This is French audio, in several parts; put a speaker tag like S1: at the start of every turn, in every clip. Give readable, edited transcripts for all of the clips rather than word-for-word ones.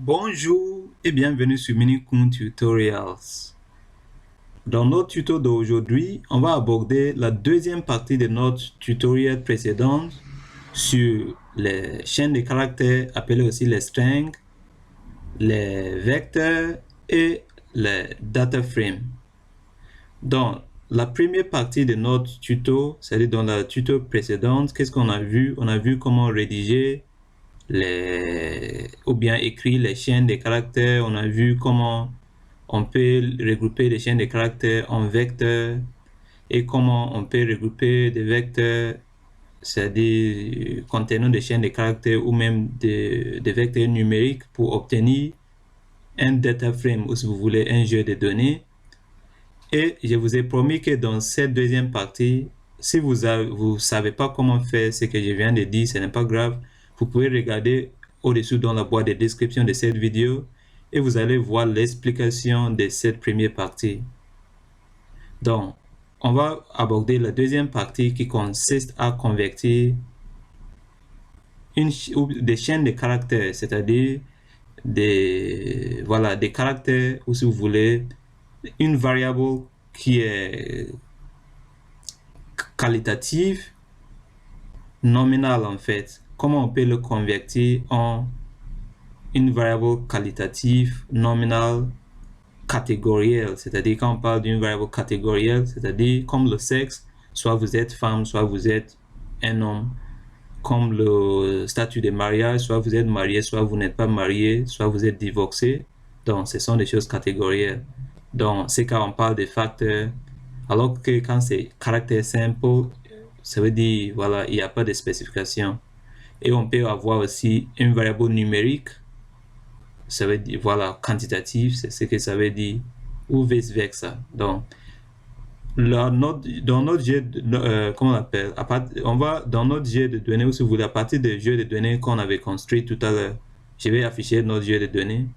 S1: Bonjour et bienvenue sur Minikun Tutorials. Dans notre tuto d'aujourd'hui, on va aborder la deuxième partie de notre tutoriel précédent sur les chaînes de caractères appelées aussi les strings, les vecteurs et les data frames. Dans la première partie de notre tuto, c'est-à-dire dans la tuto précédente, qu'est-ce qu'on a vu? On a vu comment rédiger ou bien écrire les chaînes de caractères. On a vu comment on peut regrouper les chaînes de caractères en vecteurs et comment on peut regrouper des vecteurs, c'est-à-dire contenant des chaînes de caractères ou même des vecteurs numériques pour obtenir un data frame ou si vous voulez un jeu de données. Et je vous ai promis que dans cette deuxième partie, si vous ne savez pas comment faire ce que je viens de dire, ce n'est pas grave. Vous pouvez regarder au-dessus dans la boîte de description de cette vidéo et vous allez voir l'explication de cette première partie. Donc, on va aborder la deuxième partie qui consiste à convertir des chaînes de caractères, c'est-à-dire des caractères, ou si vous voulez, une variable qui est qualitative, nominale en fait. Comment on peut le convertir en une variable qualitative, nominale, catégorielle. C'est-à-dire quand on parle d'une variable catégorielle, c'est-à-dire comme le sexe, soit vous êtes femme, soit vous êtes un homme. Comme le statut de mariage, soit vous êtes marié, soit vous n'êtes pas marié, soit vous êtes divorcé. Donc, ce sont des choses catégorielles. Donc, c'est quand on parle des facteurs, alors que quand c'est caractère simple, ça veut dire, voilà, il n'y a pas de spécification. Et on peut avoir aussi une variable numérique, ça veut dire, voilà, quantitatif, c'est ce que ça veut dire, ou vice-versa. Donc, dans notre jeu, comment on appelle, on va dans notre jeu de données, ou si vous voulez, à partir des jeux de données qu'on avait construit tout à l'heure, je vais afficher notre jeu de données.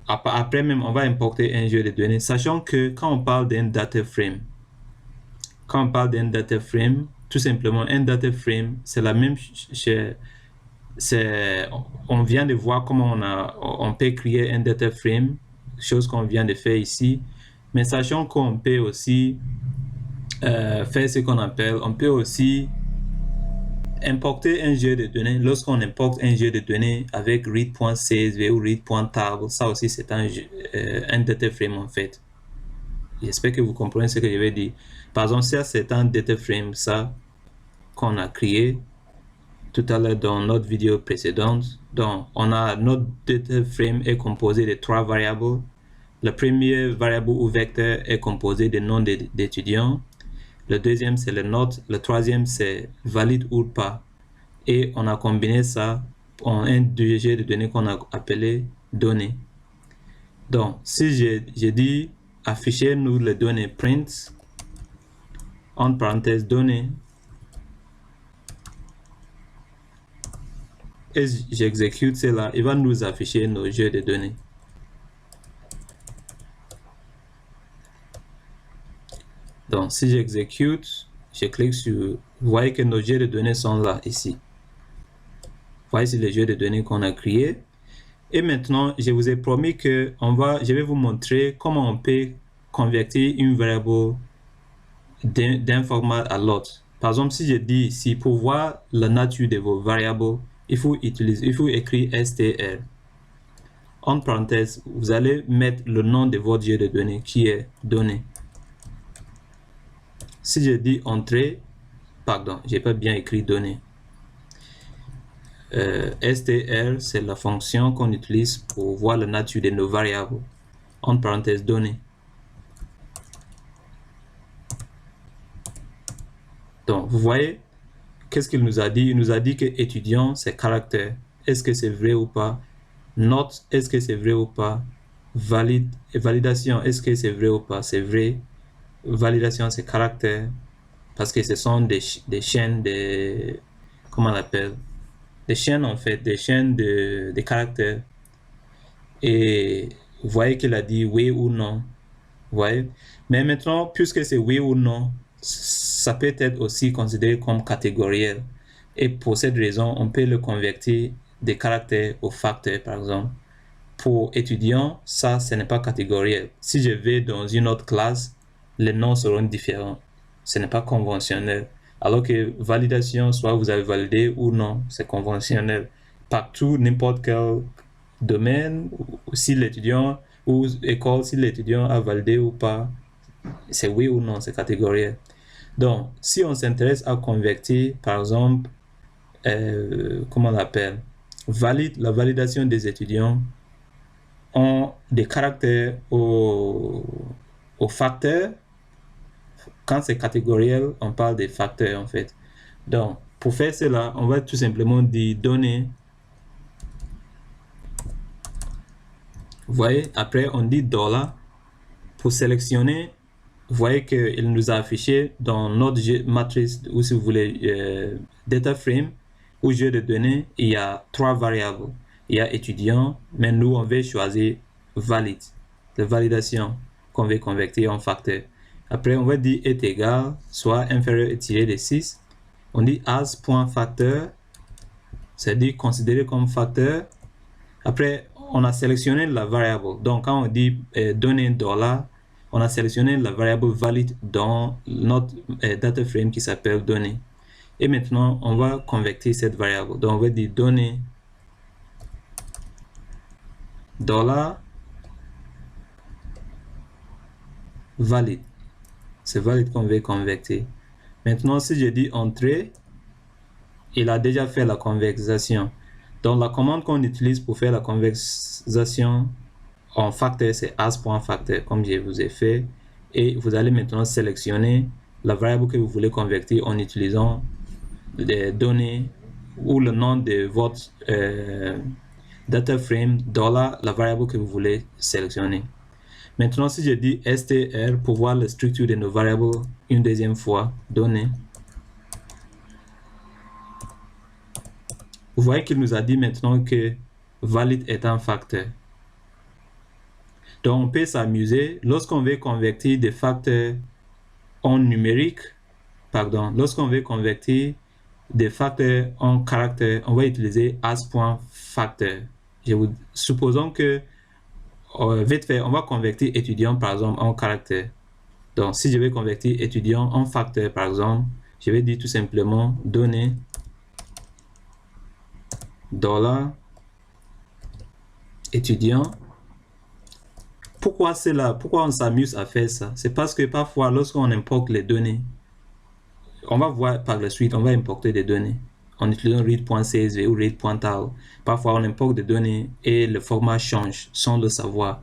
S1: Après même, on va importer un jeu de données, sachant que quand on parle d'un data frame, tout simplement, un data frame, c'est la même chose. On vient de voir comment on peut créer un data frame, chose qu'on vient de faire ici, mais sachant qu'on peut aussi faire ce qu'on appelle, on peut aussi importer un jeu de données. Lorsqu'on importe un jeu de données avec read.csv ou read.table, ça aussi c'est un data frame en fait. J'espère que vous comprenez ce que je vais dire. Par exemple, ça c'est un data frame, ça qu'on a créé tout à l'heure dans notre vidéo précédente. Donc, notre data frame est composé de 3 variables. La première variable ou vecteur est composé de noms d'étudiants. Le deuxième, c'est les notes. Le troisième, c'est valide ou pas. Et on a combiné ça en un jeu de données qu'on a appelé données. Donc, si j'ai dit afficher nous les données print, entre parenthèses données, et j'exécute cela, il va nous afficher nos jeux de données. Donc, si j'exécute, je clique sur, vous voyez que nos jeux de données sont là, ici. Voici les jeux de données qu'on a créés. Et maintenant, je vous ai promis que je vais vous montrer comment on peut convertir une variable d'un format à l'autre. Par exemple, si je dis ici, pour voir la nature de vos variables, il faut écrire str. Entre parenthèses, vous allez mettre le nom de votre jeu de données qui est données. Si je dis entrée, pardon, j'ai pas bien écrit données. str, c'est la fonction qu'on utilise pour voir la nature de nos variables. Entre parenthèses, données. Donc, vous voyez, qu'est-ce qu'il nous a dit? Il nous a dit que étudiant, c'est caractère. Est-ce que c'est vrai ou pas? Note, est-ce que c'est vrai ou pas? Validation, est-ce que c'est vrai ou pas? C'est vrai. Validation, c'est caractère. Parce que ce sont des chaînes de... Comment on appelle? Des chaînes, en fait. Des chaînes de caractères. Et vous voyez qu'il a dit oui ou non. Vous voyez? Mais maintenant, puisque c'est oui ou non, ça peut être aussi considéré comme catégoriel. Et pour cette raison, on peut le convertir des caractères aux facteurs, par exemple. pour étudiant, ça, ce n'est pas catégoriel. Si je vais dans une autre classe, les noms seront différents. Ce n'est pas conventionnel. Alors que validation, soit vous avez validé ou non, c'est conventionnel. Partout, n'importe quel domaine, si l'étudiant ou école, si l'étudiant a validé ou pas, c'est oui ou non, c'est catégoriel. Donc, si on s'intéresse à convertir, par exemple, comment on l'appelle, la validation des étudiants ont des caractères aux facteurs. Quand c'est catégoriel, on parle des facteurs en fait. Donc, pour faire cela, on va tout simplement dire données. Vous voyez, après on dit $. Pour sélectionner, vous voyez qu'il nous a affiché dans notre matrice, ou si vous voulez, data frame, ou jeu de données, il y a 3 variables. Il y a étudiant, mais nous, on veut choisir valide, de validation, qu'on veut convertir en facteur. Après, on va dire est égal, soit inférieur et tiré de 6. On dit as.factor, c'est-à-dire considéré comme facteur. Après, on a sélectionné la variable. Donc, quand on dit donner $, on a sélectionné la variable valide dans notre data frame qui s'appelle données. Et maintenant, on va convertir cette variable. Donc, on va dire donner $ valide. C'est valide qu'on veut convertir. Maintenant, si je dis entrée, il a déjà fait la conversion. Donc, la commande qu'on utilise pour faire la conversion en facteur, c'est as.factor, comme je vous ai fait. Et vous allez maintenant sélectionner la variable que vous voulez convertir en utilisant des données ou le nom de votre data frame, la variable que vous voulez sélectionner. Maintenant, si je dis str pour voir la structure de nos variables une deuxième fois, données, vous voyez qu'il nous a dit maintenant que valide est un facteur. Donc, on peut s'amuser lorsqu'on veut convertir des facteurs en numérique, lorsqu'on veut convertir des facteurs en caractères, on va utiliser as.factor. Supposons que, vite fait, on va convertir étudiant, par exemple, en caractère. Donc, si je vais convertir étudiant en facteur, par exemple, je vais dire tout simplement donner $étudiant. Pourquoi c'est là? Pourquoi on s'amuse à faire ça? C'est parce que parfois, lorsqu'on importe les données, on va voir par la suite, on va importer des données en utilisant read.csv ou read.tal. Parfois, on importe des données et le format change sans le savoir.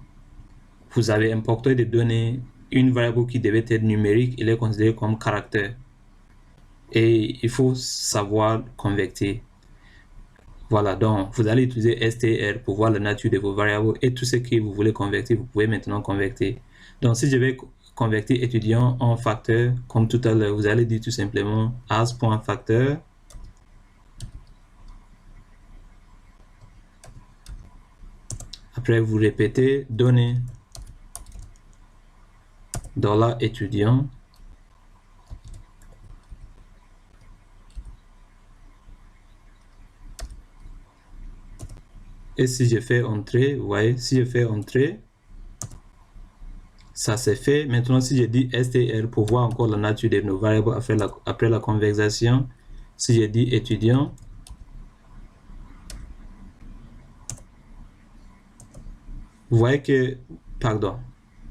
S1: Vous avez importé des données, une variable qui devait être numérique, elle est considérée comme caractère. Et il faut savoir convertir. Voilà, donc vous allez utiliser str pour voir la nature de vos variables et tout ce que vous voulez convertir, vous pouvez maintenant convertir. Donc si je vais convertir étudiant en facteur, comme tout à l'heure, vous allez dire tout simplement as.factor. Après, vous répétez donner $étudiant. Et si je fais entrer, vous voyez, si je fais entrer, ça c'est fait. Maintenant, si je dis str pour voir encore la nature de nos variables après la conversion, si je dis étudiant, vous voyez que, pardon,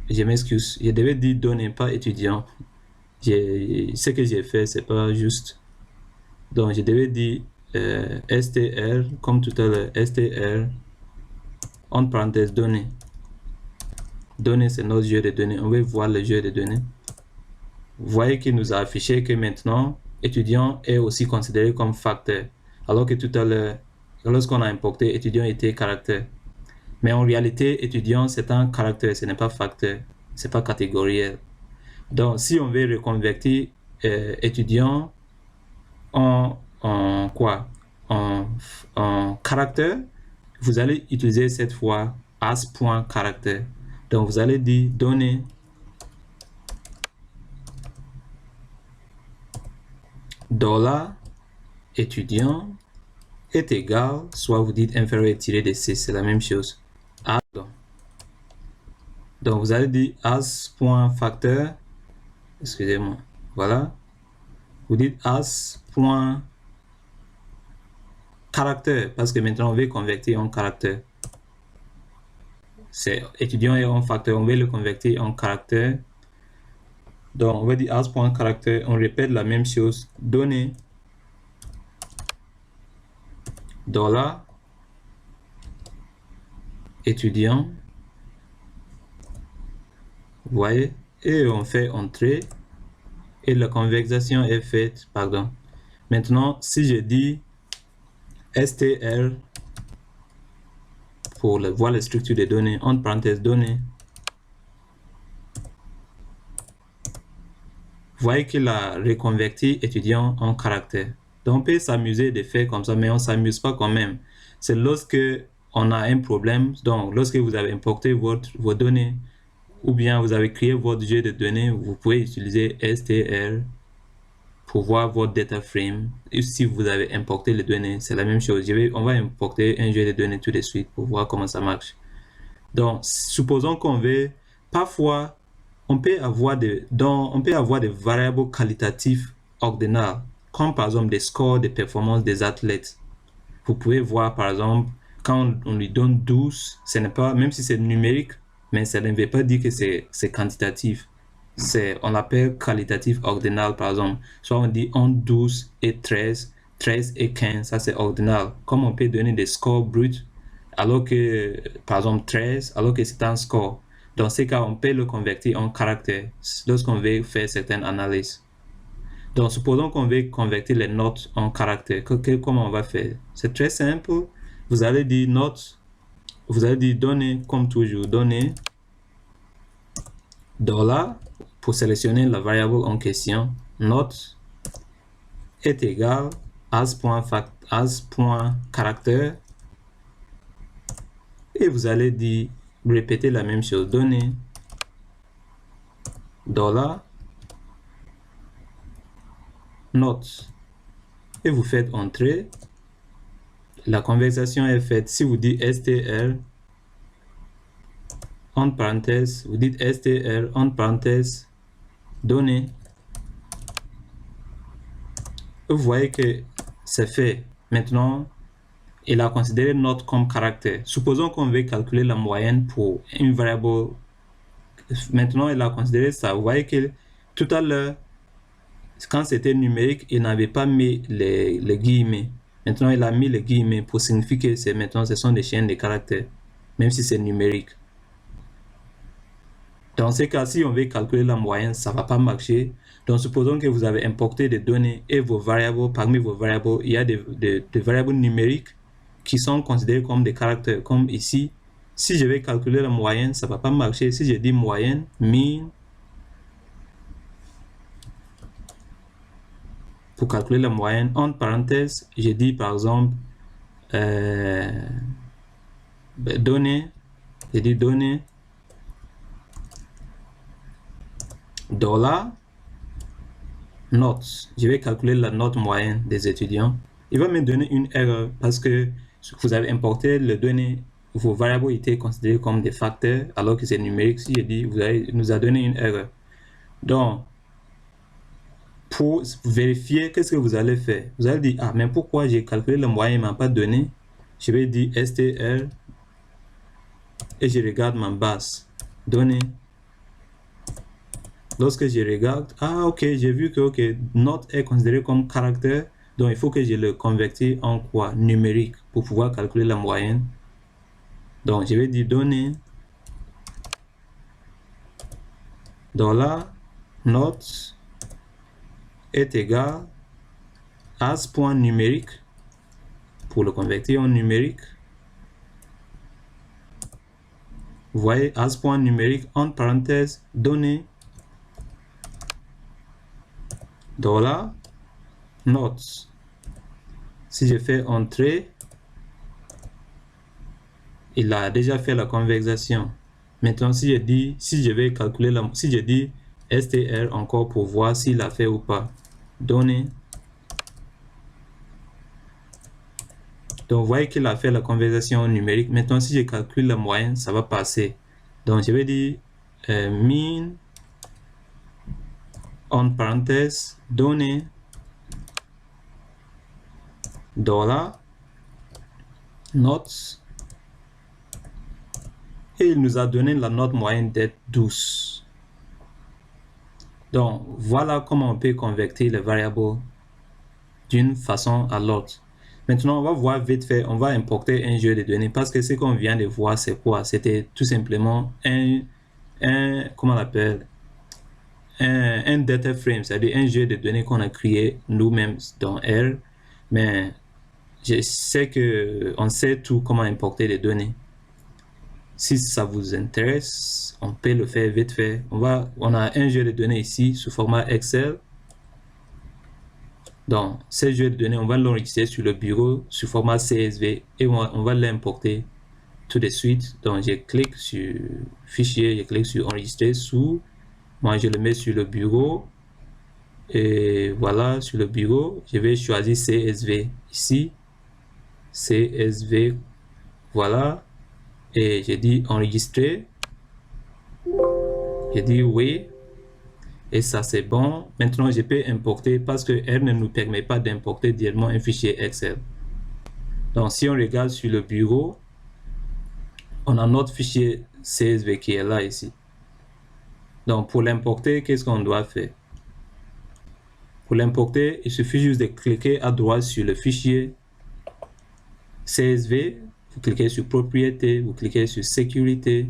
S1: je m'excuse, je devais dire donner, pas étudiant. Ce que j'ai fait, c'est pas juste. Donc, je devais dire str, comme tout à l'heure, str, entre parenthèses, données. Données, c'est notre jeu de données. On va voir le jeu de données. Vous voyez qu'il nous a affiché que maintenant, étudiant est aussi considéré comme facteur. Alors que tout à l'heure, lorsqu'on a importé, étudiant était caractère. Mais en réalité, étudiant, c'est un caractère, ce n'est pas facteur. C'est pas catégoriel. Donc, si on veut reconvertir étudiant en quoi? En caractère, vous allez utiliser cette fois as.caractère. Donc, vous allez dire donner $étudiant est égal, soit vous dites inférieur tiré de 6, c'est la même chose. Donc, vous allez dire as.factor, excusez-moi, voilà. Vous dites as.caractère, parce que maintenant, on veut convertir en caractère. C'est étudiant et en facteur, on veut le convertir en caractère. Donc, on va dire as.caractère, on répète la même chose, données, $ étudiant, vous voyez, et on fait entrée, et la conversion est faite, pardon. Maintenant, si je dis str pour voir la structure des données, entre parenthèses données, vous voyez qu'il a reconverti étudiant en caractère. Donc, on peut s'amuser de faire comme ça, mais on ne s'amuse pas quand même. C'est lorsque on a un problème, donc lorsque vous avez importé vos données, ou bien vous avez créé votre jeu de données, vous pouvez utiliser str pour voir votre data frame. Et si vous avez importé les données, c'est la même chose. On va importer un jeu de données tout de suite pour voir comment ça marche. Donc, supposons qu'on veut, parfois, on peut avoir des variables qualitatives ordinales, comme par exemple des scores de performance des athlètes. Vous pouvez voir, par exemple, quand on lui donne 12, ce n'est pas, même si c'est numérique, mais ça ne veut pas dire que c'est quantitatif. On l'appelle qualitatif ordinal, par exemple. Soit on dit entre 12 et 13, 13 et 15, ça c'est ordinal. Comme on peut donner des scores bruts, alors que, par exemple, 13, alors que c'est un score. Dans ces cas, on peut le convertir en caractère lorsqu'on veut faire certaines analyses. Donc, supposons qu'on veut convertir les notes en caractères. Comment on va faire? C'est très simple. Vous allez dire note, vous allez dire données, comme toujours, données, $ pour sélectionner la variable en question. Note est égal as.caractère. Et vous allez dire, répéter la même chose, données, $ note. Et vous faites entrer. La conversation est faite. Si vous dites str, entre parenthèses, vous dites str, entre parenthèses, données. Vous voyez que c'est fait. Maintenant, il a considéré note comme caractère. Supposons qu'on veut calculer la moyenne pour une variable. Maintenant, il a considéré ça. Vous voyez que tout à l'heure, quand c'était numérique, il n'avait pas mis les guillemets. Maintenant, il a mis les guillemets pour signifier que maintenant, ce sont des chaînes de caractères, même si c'est numérique. Dans ces cas, si on veut calculer la moyenne, ça ne va pas marcher. Donc, supposons que vous avez importé des données et vos variables, parmi vos variables, il y a des variables numériques qui sont considérées comme des caractères, comme ici. Si je vais calculer la moyenne, ça ne va pas marcher. Si je dis moyenne, mean, pour calculer la moyenne, entre parenthèses, je dis par exemple données, je dis données, $ notes. Je vais calculer la note moyenne des étudiants. Il va me donner une erreur parce que vous avez importé les données, vos variables étaient considérées comme des facteurs alors que c'est numérique. Si je dis, nous a donné une erreur. Donc, pour vérifier, qu'est-ce que vous allez faire? Vous allez dire, ah, mais pourquoi j'ai calculé la moyenne, il ne m'a pas donné? Je vais dire str et je regarde ma base. Données. Lorsque je regarde, ah ok, j'ai vu que note est considéré comme caractère, donc il faut que je le convertisse en quoi? Numérique, pour pouvoir calculer la moyenne. Donc je vais dire données, $ note est égal as.numérique, pour le convertir en numérique. Vous voyez, as.numérique, entre parenthèses, données, $ notes. Si je fais entrer, il a déjà fait la conversion. Maintenant, si je vais calculer si je dis str encore pour voir s'il a fait ou pas, données. Donc, vous voyez qu'il a fait la conversion numérique. Maintenant, si je calcule la moyenne, ça va passer. Donc, je vais dire min, en parenthèse, données, $, notes, et il nous a donné la note moyenne d'être 12. Donc, voilà comment on peut convertir les variables d'une façon à l'autre. Maintenant, on va voir vite fait, on va importer un jeu de données parce que ce qu'on vient de voir, c'est quoi? C'était tout simplement comment on l'appelle? Un data frame, c'est-à-dire un jeu de données qu'on a créé nous-mêmes dans R, mais je sais que on sait tout comment importer les données. Si ça vous intéresse, on peut le faire vite fait. On a un jeu de données ici sous format Excel. Donc, ce jeu de données, on va l'enregistrer sur le bureau sous format CSV et on va l'importer tout de suite. Donc, je clique sur fichier, je clique sur enregistrer sous. Moi, je le mets sur le bureau. Et voilà, sur le bureau, je vais choisir CSV ici. CSV, voilà. Et j'ai dit enregistrer. J'ai dit oui. Et ça, c'est bon. Maintenant, je peux importer parce que R ne nous permet pas d'importer directement un fichier Excel. Donc, si on regarde sur le bureau, on a notre fichier CSV qui est là, ici. Donc, pour l'importer, qu'est-ce qu'on doit faire? Pour l'importer, il suffit juste de cliquer à droite sur le fichier CSV. Vous cliquez sur Propriétés, vous cliquez sur Sécurité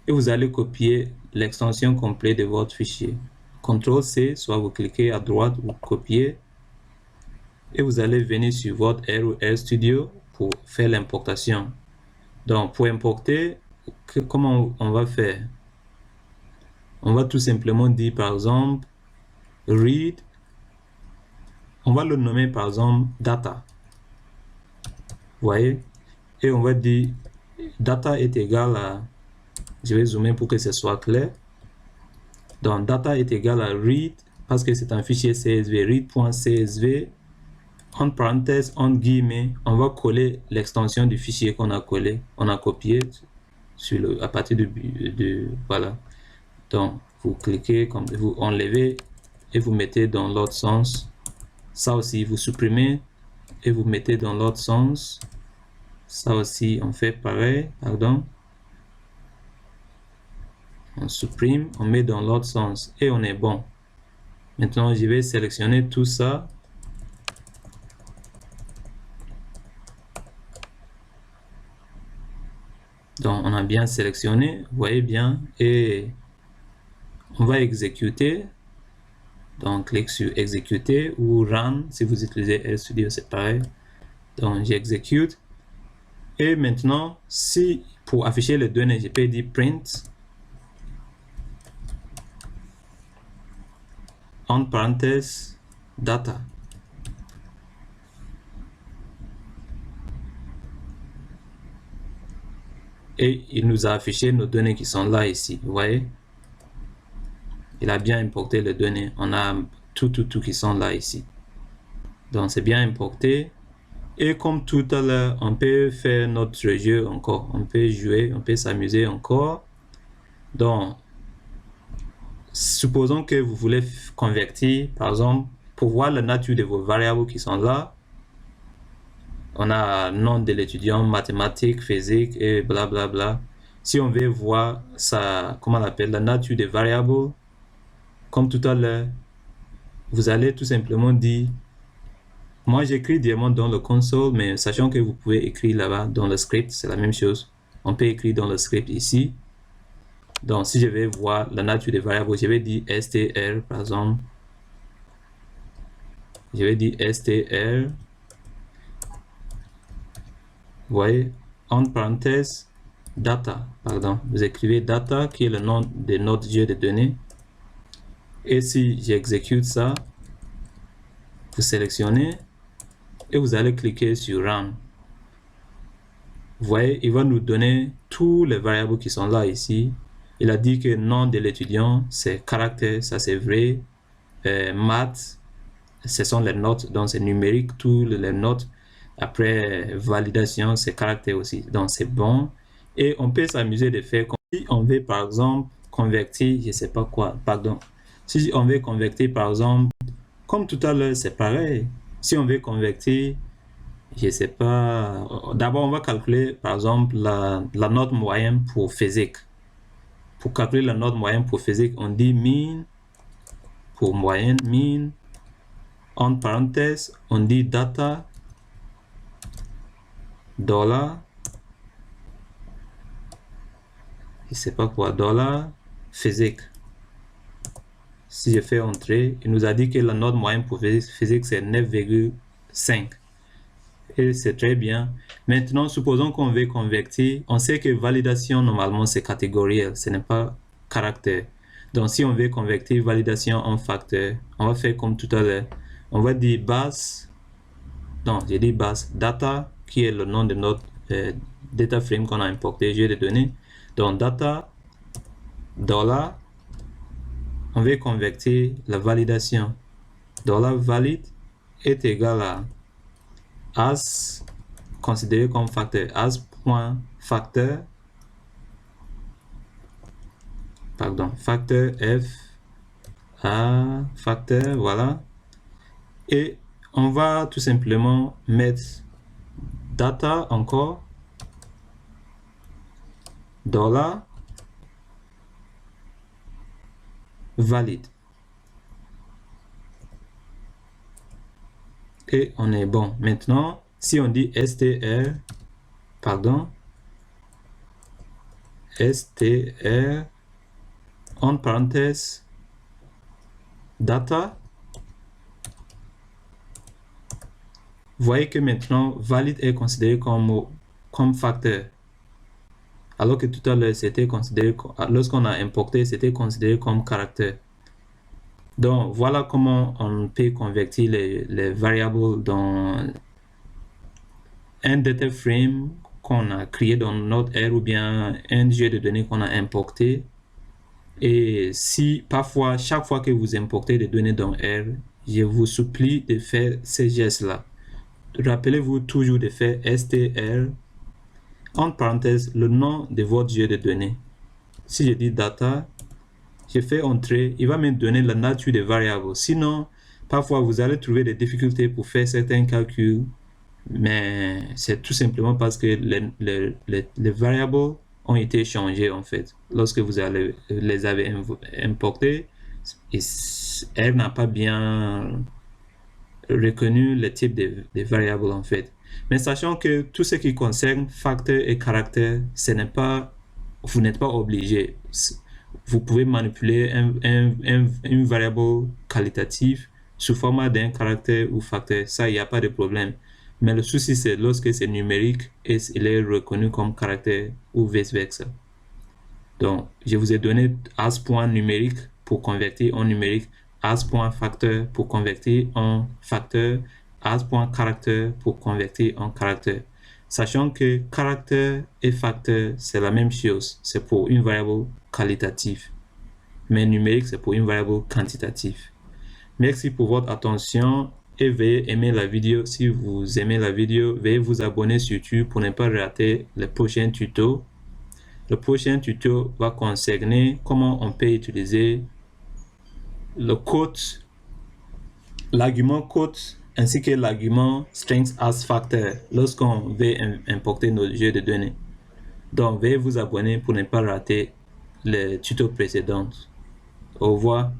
S1: et vous allez copier l'extension complète de votre fichier. CTRL-C, soit vous cliquez à droite, vous copiez et vous allez venir sur votre R ou RStudio pour faire l'importation. Donc, pour importer, comment on va faire? On va tout simplement dire, par exemple, read. On va le nommer, par exemple, data. Vous voyez? Et on va dire, data est égal à... Je vais zoomer pour que ce soit clair. Donc, data est égal à read, parce que c'est un fichier CSV, read.csv, en parenthèse, en guillemets, on va coller l'extension du fichier qu'on a collé, on a copié sur à partir de voilà. Donc, vous cliquez, comme vous enlevez et vous mettez dans l'autre sens. Ça aussi, vous supprimez et vous mettez dans l'autre sens. Ça aussi, on fait pareil, pardon. On supprime, on met dans l'autre sens et on est bon. Maintenant, je vais sélectionner tout ça. Donc, on a bien sélectionné, vous voyez bien, et on va exécuter. Donc, clique sur exécuter ou run si vous utilisez RStudio, c'est pareil. Donc, j'exécute. Et maintenant, si pour afficher les données, je peux dire print en parenthèse data. Et il nous a affiché nos données qui sont là ici, vous voyez. Il a bien importé les données. On a tout qui sont là ici. Donc, c'est bien importé. Et comme tout à l'heure, on peut faire notre jeu encore. On peut jouer, on peut s'amuser encore. Donc, supposons que vous voulez convertir, par exemple, pour voir la nature de vos variables qui sont là. On a nom de l'étudiant, mathématiques, physique et blablabla. Bla bla. Si on veut voir ça, comment on appelle, la nature des variables, comme tout à l'heure, vous allez tout simplement dire, moi j'écris directement dans le console, mais sachant que vous pouvez écrire là-bas dans le script, c'est la même chose. On peut écrire dans le script ici. Donc si je vais voir la nature des variables, je vais dire str par exemple. Je vais dire str. Vous voyez, en parenthèse, data, pardon. Vous écrivez data qui est le nom de notre jeu de données. Et si j'exécute ça, vous sélectionnez et vous allez cliquer sur Run. Vous voyez, il va nous donner tous les variables qui sont là ici. Il a dit que nom de l'étudiant, c'est caractère, ça c'est vrai. Maths, ce sont les notes, donc c'est numérique, toutes les notes. Après, validation, c'est caractère aussi, donc c'est bon. Et on peut s'amuser de faire comme si on veut par exemple convertir, je sais pas quoi, pardon. Si on veut convertir, par exemple, comme tout à l'heure, c'est pareil. Si on veut convertir, je sais pas, d'abord on va calculer, par exemple, la note moyenne pour physique. Pour calculer la note moyenne pour physique, on dit mean, pour moyenne, mean, entre parenthèses, on dit data, dollar, je sais pas quoi, dollar, physique. Si je fais entrer, il nous a dit que la note moyenne pour physique c'est 9,5. Et c'est très bien. Maintenant, supposons qu'on veut convertir. On sait que validation, normalement, c'est catégoriel, ce n'est pas caractère. Donc, si on veut convertir validation en facteur, on va faire comme tout à l'heure. On va dire base, non, j'ai dit base, data, qui est le nom de notre data frame qu'on a importé, jeu de données. Donc, data, dollar, on veut convertir la validation. Dollar valide est égal à as, considéré comme facteur, as.facteur, pardon, facteur f à facteur, voilà. Et on va tout simplement mettre data encore, dollar, valide. Et on est bon. Maintenant, si on dit str, pardon, str, entre parenthèses, data, vous voyez que maintenant, valide est considéré comme facteur. Alors que tout à l'heure, c'était considéré, lorsqu'on a importé, c'était considéré comme caractère. Donc, voilà comment on peut convertir les variables dans un data frame qu'on a créé dans notre R ou bien un jeu de données qu'on a importé. Et si parfois, chaque fois que vous importez des données dans R, je vous supplie de faire ces gestes-là. Rappelez-vous toujours de faire str, entre parenthèses, le nom de votre jeu de données. Si je dis data, je fais entrer, il va me donner la nature des variables. Sinon, parfois, vous allez trouver des difficultés pour faire certains calculs, mais c'est tout simplement parce que les variables ont été changées, en fait. Lorsque vous les avez importées, elle n'a pas bien reconnu le type de variables, en fait. Mais sachant que tout ce qui concerne facteur et caractère, vous n'êtes pas obligé. Vous pouvez manipuler une variable qualitative sous format d'un caractère ou facteur. Ça, il n'y a pas de problème. Mais le souci, c'est lorsque c'est numérique et il est reconnu comme caractère ou vice-versa. Donc, je vous ai donné as.numérique pour convertir en numérique, as.facteur pour convertir en facteur, as.caractère pour convertir en caractère. Sachant que caractère et facteur, c'est la même chose. C'est pour une variable qualitative. Mais numérique, c'est pour une variable quantitative. Merci pour votre attention et veuillez aimer la vidéo. Si vous aimez la vidéo, veuillez vous abonner sur YouTube pour ne pas rater le prochain tuto. Le prochain tuto va concerner comment on peut utiliser le quote, l'argument quote ainsi que l'argument strings as factor lorsqu'on veut importer nos jeux de données. Donc, veuillez vous abonner pour ne pas rater les tutos précédents. Au revoir.